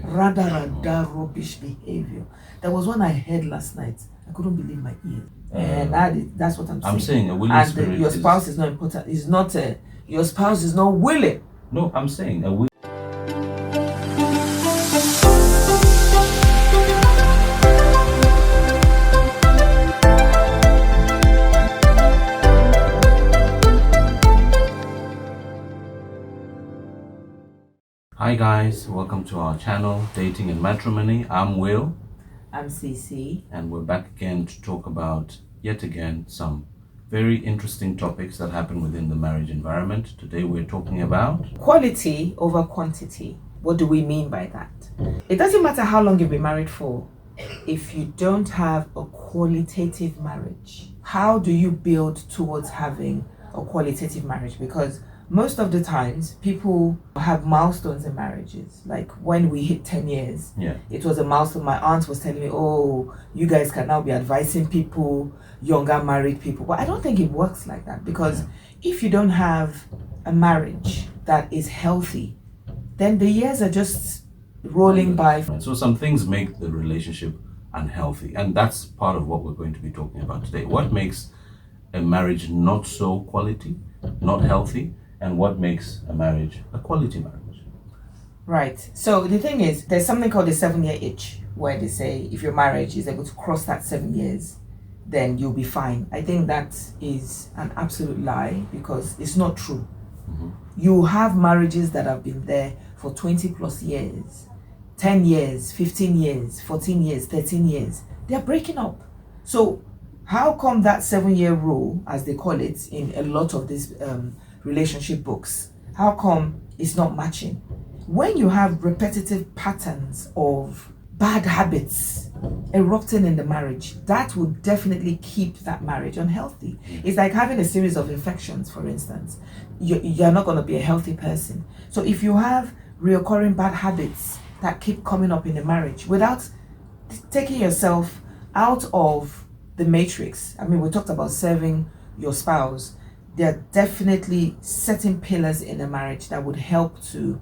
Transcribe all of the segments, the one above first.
Rada rubbish behavior. There was one I heard last night. I couldn't believe my ears. And that's what I'm saying. I'm saying a willing spirit. Your spouse is not important. Is not your spouse is not willing. No, I'm saying a willing. Hi guys, welcome to our channel, Dating and Matrimony. I'm Will. I'm CC. And we're back again to talk about, yet again, some very interesting topics that happen within the marriage environment. Today we're talking about quality over quantity. What do we mean by that? It doesn't matter how long you've been married for. If you don't have a qualitative marriage, how do you build towards having a qualitative marriage? Because most of the times people have milestones in marriages. Like when we hit 10 years, it was a milestone. My aunt was telling me, oh, you guys can now be advising people, younger married people. But I don't think it works like that, because if you don't have a marriage that is healthy, then the years are just rolling by. So some things make the relationship unhealthy, and that's part of what we're going to be talking about today. What makes a marriage not so quality, not healthy, and what makes a marriage a quality marriage. Right. So the thing is, there's something called the 7-year itch, where they say if your marriage is able to cross that 7 years, then you'll be fine. I think that is an absolute lie, because it's not true. You have marriages that have been there for 20 plus years, 10 years, 15 years, 14 years, 13 years. They're breaking up. So how come that 7-year rule, as they call it in a lot of these relationship books, how come it's not matching? When you have repetitive patterns of bad habits erupting in the marriage, that will definitely keep that marriage unhealthy. It's like having a series of infections, for instance. You're not going to be a healthy person. So if you have reoccurring bad habits that keep coming up in the marriage without taking yourself out of the matrix, I mean, we talked about serving your spouse. There are definitely certain pillars in a marriage that would help to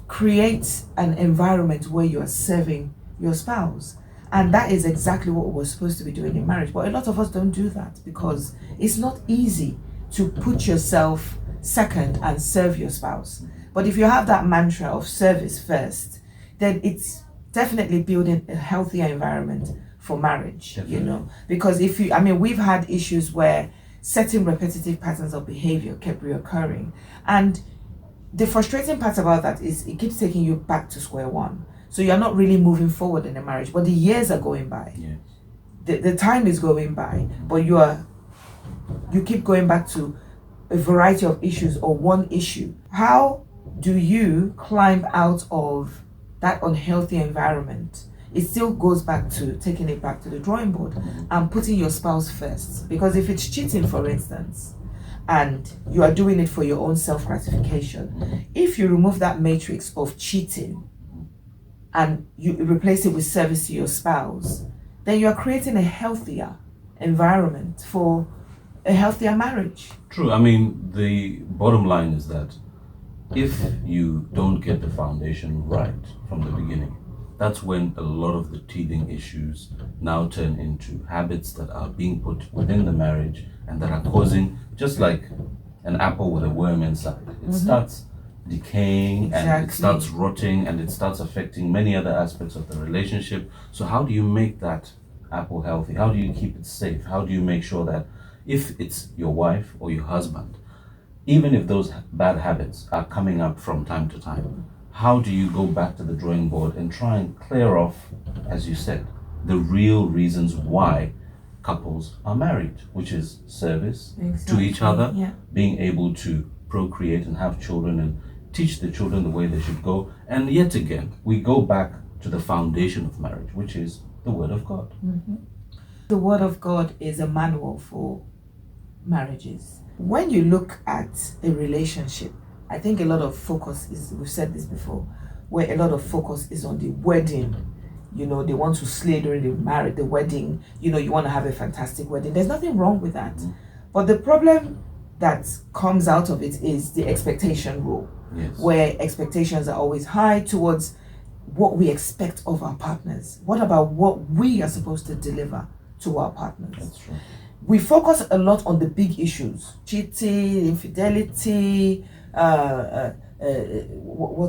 create an environment where you are serving your spouse. And that is exactly what we're supposed to be doing in marriage. But a lot of us don't do that, because it's not easy to put yourself second and serve your spouse. But if you have that mantra of service first, then it's definitely building a healthier environment for marriage, because we've had issues where certain repetitive patterns of behavior kept reoccurring. And the frustrating part about that is it keeps taking you back to square one. So you're not really moving forward in a marriage, but the years are going by. The time is going by, but you keep going back to a variety of issues or one issue. How do you climb out of that unhealthy environment? It still goes back to taking it back to the drawing board and putting your spouse first. Because if it's cheating, for instance, and you are doing it for your own self-gratification, if you remove that matrix of cheating and you replace it with service to your spouse, then you are creating a healthier environment for a healthier marriage. True. I mean, the bottom line is that if you don't get the foundation right from the beginning, that's when a lot of the teething issues now turn into habits that are being put within the marriage and that are causing, just like an apple with a worm inside, it starts decaying and it starts rotting and it starts affecting many other aspects of the relationship. So how do you make that apple healthy? How do you keep it safe? How do you make sure that if it's your wife or your husband, even if those bad habits are coming up from time to time, how do you go back to the drawing board and try and clear off, as you said, the real reasons why couples are married, which is service to each other, being able to procreate and have children and teach the children the way they should go. And yet again, we go back to the foundation of marriage, which is the Word of God. The Word of God is a manual for marriages. When you look at a relationship, I think a lot of focus is, we've said this before, where a lot of focus is on the wedding. They want to slay during the wedding. You want to have a fantastic wedding. There's nothing wrong with that. But the problem that comes out of it is the expectation rule, where expectations are always high towards what we expect of our partners? What about what we are supposed to deliver to our partners? That's true. We focus a lot on the big issues: cheating, infidelity, what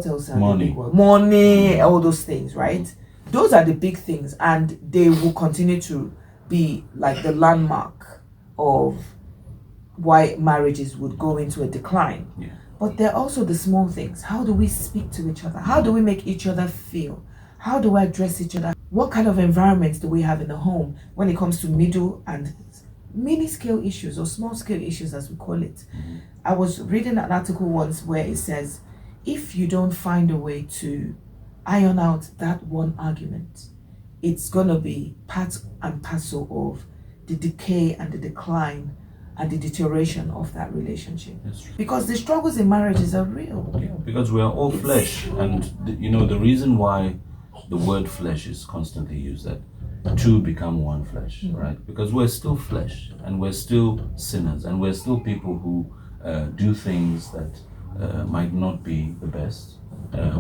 else are Money. the big ones? Money, all those things, right? Those are the big things, and they will continue to be like the landmark of why marriages would go into a decline. Yeah. But there are also the small things. How do we speak to each other? How do we make each other feel? How do we address each other? What kind of environment do we have in the home when it comes to middle and mini scale issues, or small scale issues as we call it? I was reading an article once where it says, if you don't find a way to iron out that one argument, it's going to be part and parcel of the decay and the decline and the deterioration of that relationship. Because the struggles in marriages are real. Yeah, because we are all flesh, and the reason why the word flesh is constantly used, that two become one flesh, right? Because we're still flesh, and we're still sinners, and we're still people who do things that might not be the best.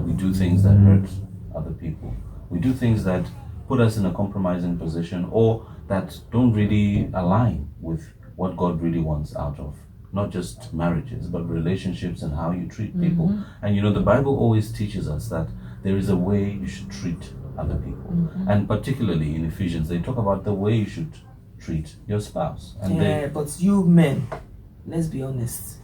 We do things that hurt other people. We do things that put us in a compromising position, or that don't really align with what God really wants out of not just marriages, but relationships and how you treat people. And the Bible always teaches us that there is a way you should treat other people. And particularly in Ephesians, they talk about the way you should treat your spouse. And but you men, let's be honest,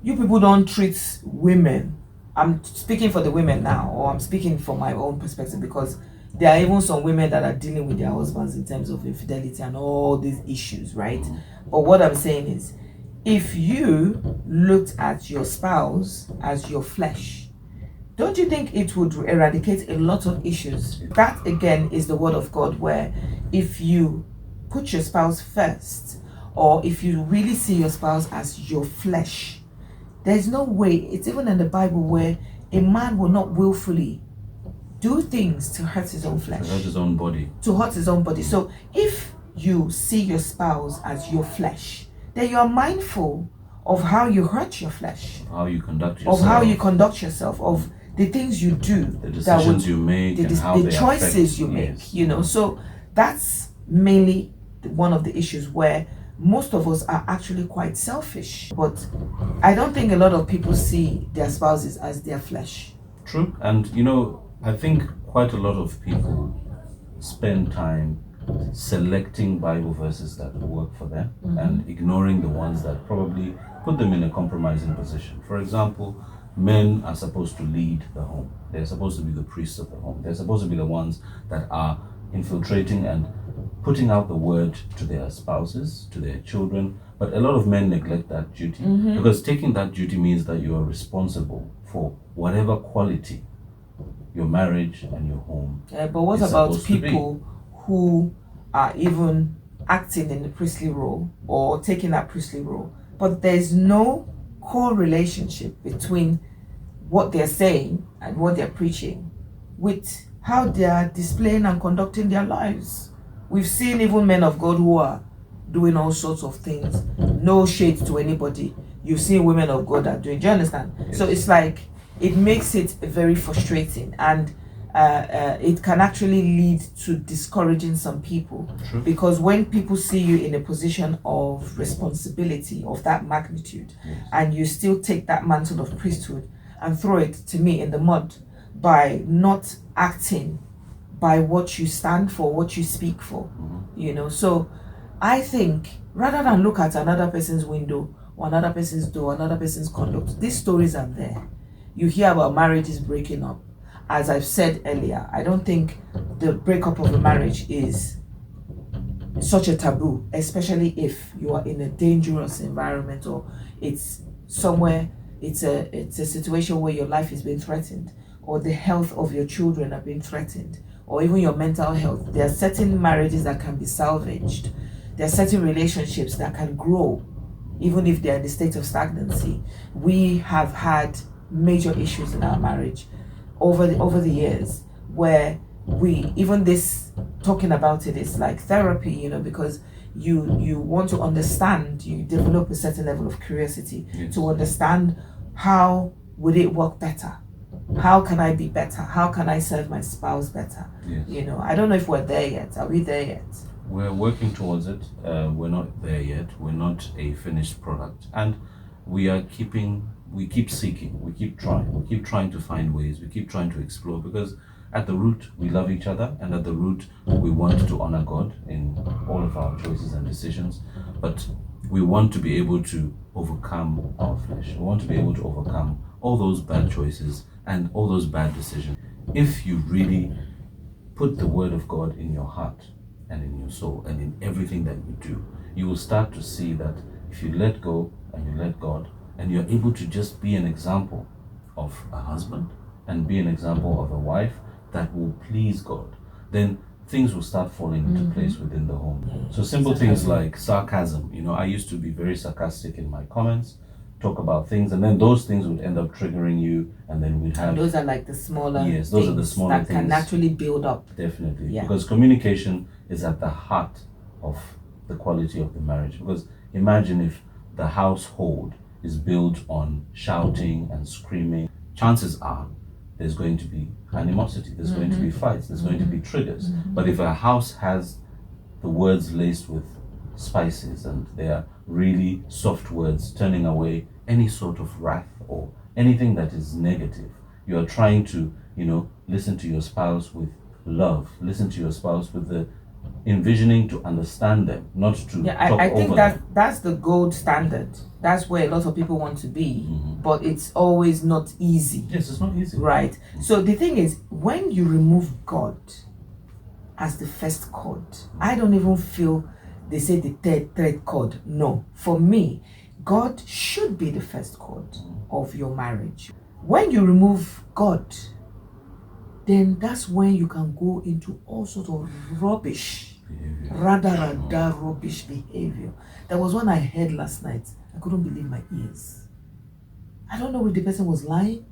you people don't treat women. I'm speaking for the women now, or I'm speaking from my own perspective, because there are even some women that are dealing with their husbands in terms of infidelity and all these issues, right? But what I'm saying is, if you looked at your spouse as your flesh, don't you think it would eradicate a lot of issues? That again is the word of God, where if you put your spouse first, or if you really see your spouse as your flesh, there's no way, it's even in the Bible, where a man will not willfully do things to hurt his own flesh, to hurt his own body. So if you see your spouse as your flesh, then you are mindful of how you hurt your flesh, of how you conduct yourself, of the things you do, the decisions you make, the choices you make. So that's mainly one of the issues where most of us are actually quite selfish. But I don't think a lot of people see their spouses as their flesh. True. And I think quite a lot of people spend time selecting Bible verses that will work for them and ignoring the ones that probably put them in a compromising position. For example, men are supposed to lead the home. They're supposed to be the priests of the home. They're supposed to be the ones that are infiltrating and putting out the word to their spouses, to their children. But a lot of men neglect that duty, because taking that duty means that you are responsible for whatever quality your marriage and your home. But what about people who are even acting in the priestly role or taking that priestly role, but there's no core relationship between what they're saying and what they're preaching with how they are displaying and conducting their lives? We've seen even men of God who are doing all sorts of things. No shade to anybody. You've seen women of God that are doing. Do you understand? Yes. So it's like, it makes it very frustrating, and it can actually lead to discouraging some people. True. Because when people see you in a position of responsibility of that magnitude, and you still take that mantle of priesthood and throw it, to me, in the mud by not acting by what you stand for, what you speak for, So I think rather than look at another person's window or another person's door, another person's conduct, these stories are there. You hear about marriages breaking up. As I've said earlier, I don't think the breakup of a marriage is such a taboo, especially if you are in a dangerous environment, or it's somewhere, it's a situation where your life is being threatened, or the health of your children are being threatened, or even your mental health. There are certain marriages that can be salvaged. There are certain relationships that can grow, even if they're in a state of stagnancy. We have had major issues in our marriage over the years, where we, even this, talking about it is like therapy, because you want to understand, you develop a certain level of curiosity to understand how would it work better, How can I be better? How can I serve my spouse better? Yes. You know, I don't know if we're there yet. Are we there yet? We're working towards it. We're not there yet. We're not a finished product, and we keep seeking, we keep trying to find ways, we keep trying to explore, because at the root we love each other, and at the root we want to honor God in all of our choices and decisions. But we want to be able to overcome our flesh. We want to be able to overcome all those bad choices and all those bad decisions. If you really put the word of God in your heart and in your soul and in everything that you do, you will start to see that if you let go and you let God, and you're able to just be an example of a husband and be an example of a wife that will please God, then things will start falling into place within the home. So simple things like sarcasm. You know, I used to be very sarcastic in my comments, talk about things, and then those things would end up triggering you, and then we'd have... And those are like the smaller Yes, those are the smaller that things can naturally build up. Definitely. Yeah. Because communication is at the heart of the quality of the marriage. Because imagine if the household is built on shouting and screaming, chances are there's going to be animosity, there's going to be fights, there's going to be triggers. But if a house has the words laced with spices, and they are really soft words turning away any sort of wrath or anything that is negative, you are trying to, listen to your spouse with love, listen to your spouse with the envisioning to understand them, not to talk I think over them. that's the gold standard. That's where a lot of people want to be, but it's always not easy. Yes, it's not easy. Right. So the thing is, when you remove God as the first chord, I don't even feel they say the third chord. No. For me, God should be the first chord of your marriage. When you remove God, then that's when you can go into all sorts of rubbish. Rather rubbish behavior. There was one I heard last night. I couldn't believe my ears. I don't know if the person was lying,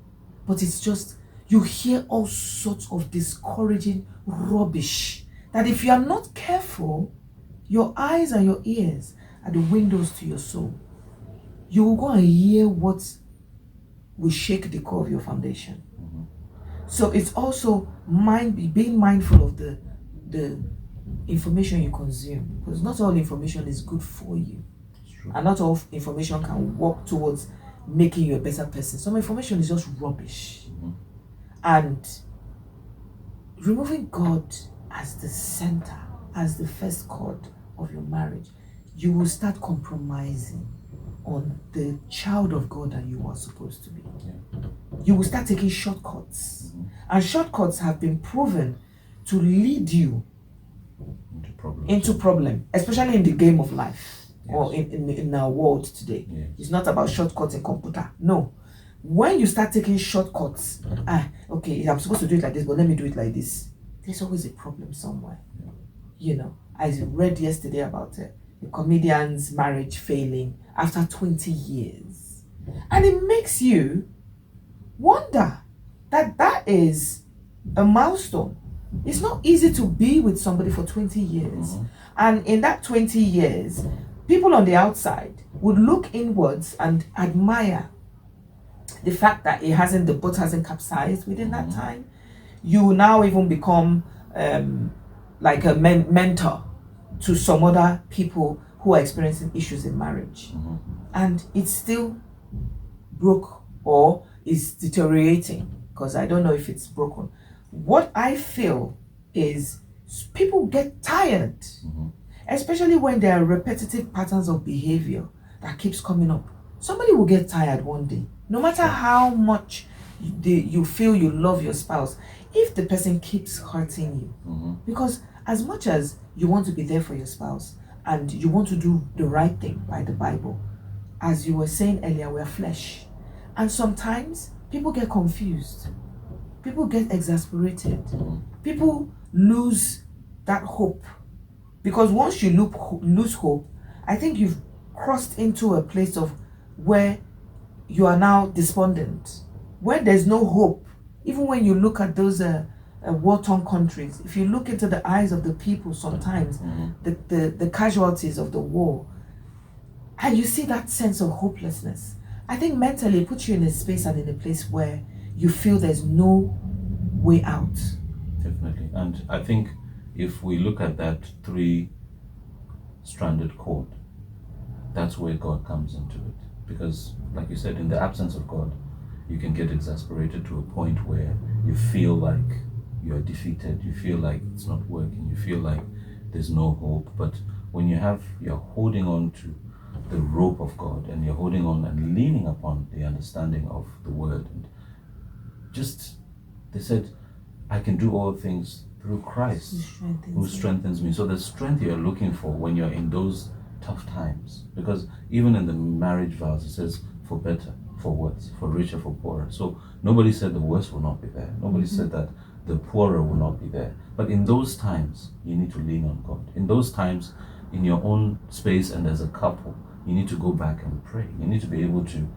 but it's just, you hear all sorts of discouraging rubbish that if you are not careful, your eyes and your ears are the windows to your soul. You will go and hear what will shake the core of your foundation. So it's also being mindful of the information you consume, because not all information is good for you, and not all information can work towards making you a better person. Some information is just rubbish. And removing God as the center, as the first chord of your marriage, you will start compromising on the child of God that you are supposed to be. You will start taking shortcuts, and shortcuts have been proven to lead you into problem, especially in the game of life. Or in our world today. It's not about shortcuts in computer. No. When you start taking shortcuts, okay, I'm supposed to do it like this, but let me do it like this. There's always a problem somewhere. I read yesterday about a comedian's marriage failing after 20 years. And it makes you wonder that is a milestone. It's not easy to be with somebody for 20 years. And in that 20 years, people on the outside would look inwards and admire the fact that the boat hasn't capsized within that time. You now even become like a mentor to some other people who are experiencing issues in marriage. And it's still broke or is deteriorating, because I don't know if it's broken. What I feel is people get tired. Especially when there are repetitive patterns of behavior that keeps coming up. Somebody will get tired one day. No matter how much you feel you love your spouse, if the person keeps hurting you. Because as much as you want to be there for your spouse and you want to do the right thing by the Bible, as you were saying earlier, we're flesh. And sometimes people get confused. People get exasperated. People lose that hope. Because once you lose hope, I think you've crossed into a place of where you are now despondent, where there's no hope. Even when you look at those war-torn countries, if you look into the eyes of the people sometimes, the casualties of the war, and you see that sense of hopelessness, I think mentally it puts you in a space and in a place where you feel there's no way out. Definitely. And I think if we look at that three-stranded cord, that's where God comes into it. Because, like you said, in the absence of God, you can get exasperated to a point where you feel like you are defeated, you feel like it's not working, you feel like there's no hope. But when you're holding on to the rope of God, and you're holding on and leaning upon the understanding of the word, and just, they said, I can do all things through Christ who strengthens me. So the strength you're looking for when you're in those tough times, because even in the marriage vows it says, for better, for worse, for richer, for poorer. So nobody said the worst will not be there, nobody said that the poorer will not be there. But in those times you need to lean on God. In those times, in your own space and as a couple, you need to go back and pray. You need to be able to,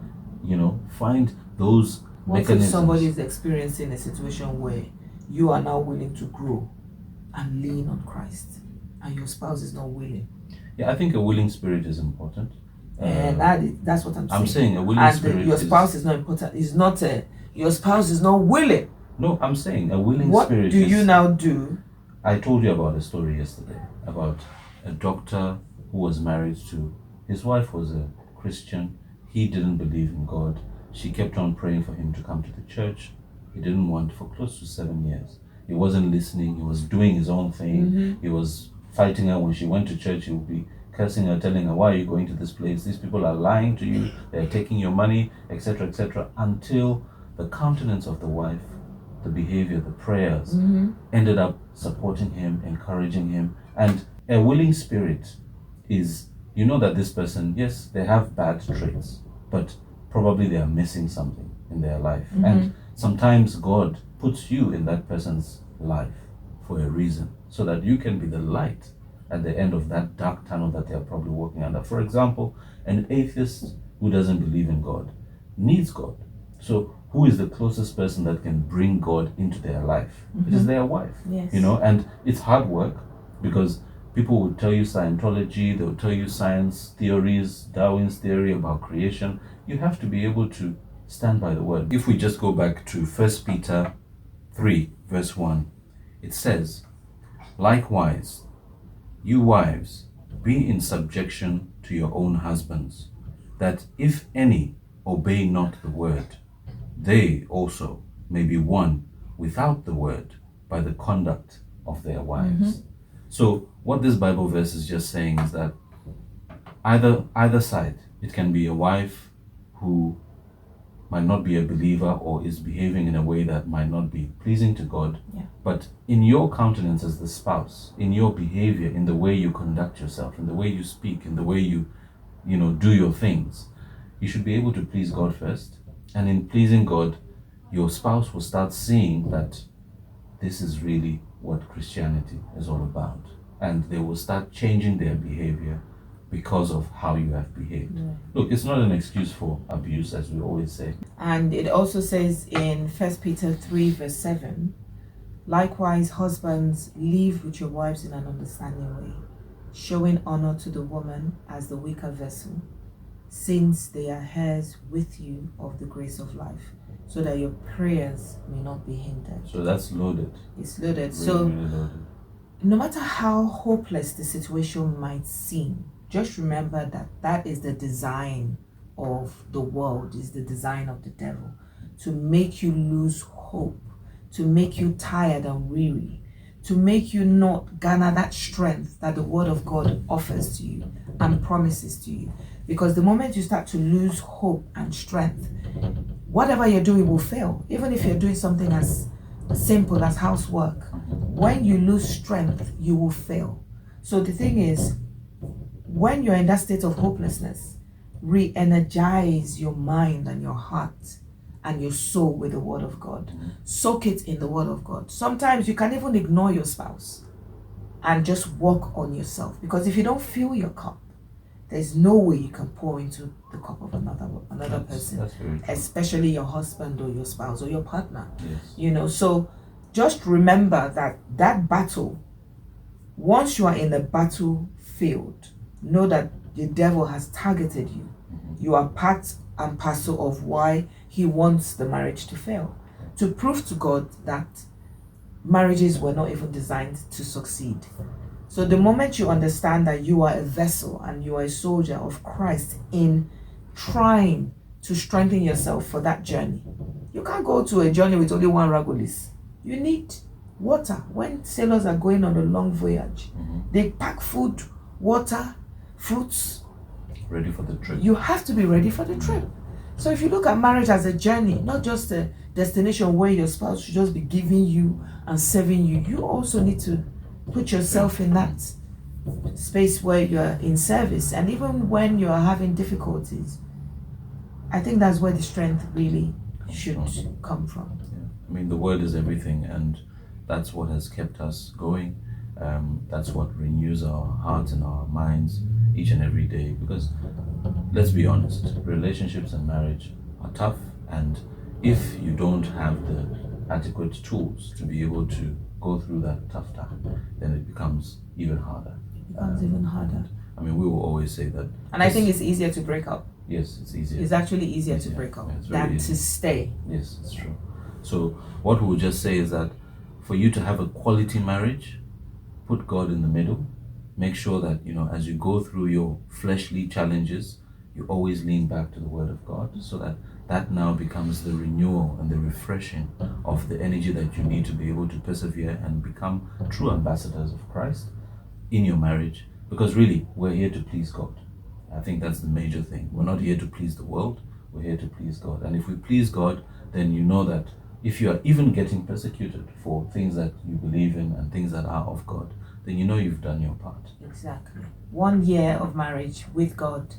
find those What if mechanisms. somebody is experiencing a situation where you are now willing to grow and lean on Christ, and your spouse is not willing? Yeah, I think a willing spirit is important. And that's what I'm saying. I'm saying a willing spirit. Your spouse is not important. It's not your spouse is not willing. No, I'm saying a willing What spirit. What do you now do? I told you about a story yesterday about a doctor who was married to, his wife was a Christian. He didn't believe in God. She kept on praying for him to come to the church. He didn't want for close to 7 years. He wasn't listening. He was doing his own thing. He was fighting her when she went to church. He would be cursing her, telling her, why are you going to this place? These people are lying to you. They're taking your money, etc., etc. Until the countenance of the wife, the behavior, the prayers, ended up supporting him, encouraging him. And a willing spirit is, that this person, yes, they have bad traits, but probably they are missing something in their life. And sometimes God puts you in that person's life for a reason, so that you can be the light at the end of that dark tunnel that they are probably walking under. For example, an atheist who doesn't believe in God needs God. So who is the closest person that can bring God into their life? It is their wife. Yes. And it's hard work, because people will tell you Scientology, they'll tell you science theories, Darwin's theory about creation. You have to be able to stand by the word. If we just go back to 1 Peter 3 verse 1, it says, likewise, you wives, be in subjection to your own husbands, that if any obey not the word, they also may be won without the word by the conduct of their wives. So what this Bible verse is just saying is that either side, it can be a wife who might not be a believer or is behaving in a way that might not be pleasing to God, but in your countenance as the spouse, in your behavior, in the way you conduct yourself, in the way you speak, in the way you do your things, you should be able to please God first. And in pleasing God, your spouse will start seeing that this is really what Christianity is all about, and they will start changing their behavior because of how you have behaved. Look, it's not an excuse for abuse, as we always say. And it also says in 1 Peter 3 verse 7, likewise, husbands, live with your wives in an understanding way, showing honor to the woman as the weaker vessel, since they are heirs with you of the grace of life, so that your prayers may not be hindered. So that's loaded. It's loaded. Really, really loaded. No matter how hopeless the situation might seem, just remember that that is the design of the world, is the design of the devil, to make you lose hope, to make you tired and weary, to make you not garner that strength that the word of God offers to you and promises to you. Because the moment you start to lose hope and strength, whatever you're doing will fail. Even if you're doing something as simple as housework, when you lose strength, you will fail. So the thing is, when you're in that state of hopelessness, re-energize your mind and your heart and your soul with the word of God. Soak it in the word of God. Sometimes you can even ignore your spouse and just work on yourself, because if you don't fill your cup, there's no way you can pour into the cup of another person, that's very true. Especially your husband or your spouse or your partner. Yes. So just remember that battle, once you are in the battlefield, know that the devil has targeted you. You are part and parcel of why he wants the marriage to fail. to prove to God that marriages were not even designed to succeed. So the moment you understand that you are a vessel and you are a soldier of Christ in trying to strengthen yourself for that journey, you can't go to a journey with only one ragolis. You need water. When sailors are going on a long voyage, they pack food, water, fruits. Ready for the trip. You have to be ready for the trip. So if you look at marriage as a journey, not just a destination where your spouse should just be giving you and serving you, you also need to put yourself in that space where you're in service. And even when you're having difficulties, I think that's where the strength really should come from. Yeah. I mean, the word is everything, and that's what has kept us going. That's what renews our hearts and our minds each and every day. Because let's be honest, relationships and marriage are tough, and if you don't have the adequate tools to be able to go through that tough time, then it becomes even harder. It becomes even harder. I mean, we will always say that. And I think it's easier to break up. Yes, it's easier. It's actually easier to break up than to stay. Yes, it's true. So what we will just say is that for you to have a quality marriage, put God in the middle. Make sure that, as you go through your fleshly challenges, you always lean back to the Word of God, so that now becomes the renewal and the refreshing of the energy that you need to be able to persevere and become true ambassadors of Christ in your marriage. Because really, we're here to please God. I think that's the major thing. We're not here to please the world, we're here to please God. And if we please God, then you know that if you are even getting persecuted for things that you believe in and things that are of God, then you know you've done your part. Exactly. 1 year of marriage with God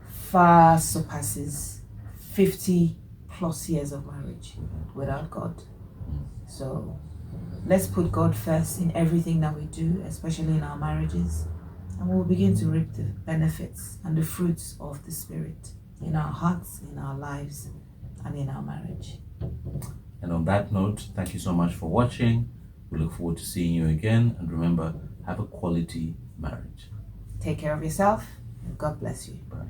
far surpasses 50 plus years of marriage without God. So let's put God first in everything that we do, especially in our marriages, and we'll begin to reap the benefits and the fruits of the Spirit in our hearts, in our lives, and in our marriage. And on that note, thank you so much for watching. We look forward to seeing you again, and remember, have a quality marriage. Take care of yourself, and God bless you. Bye.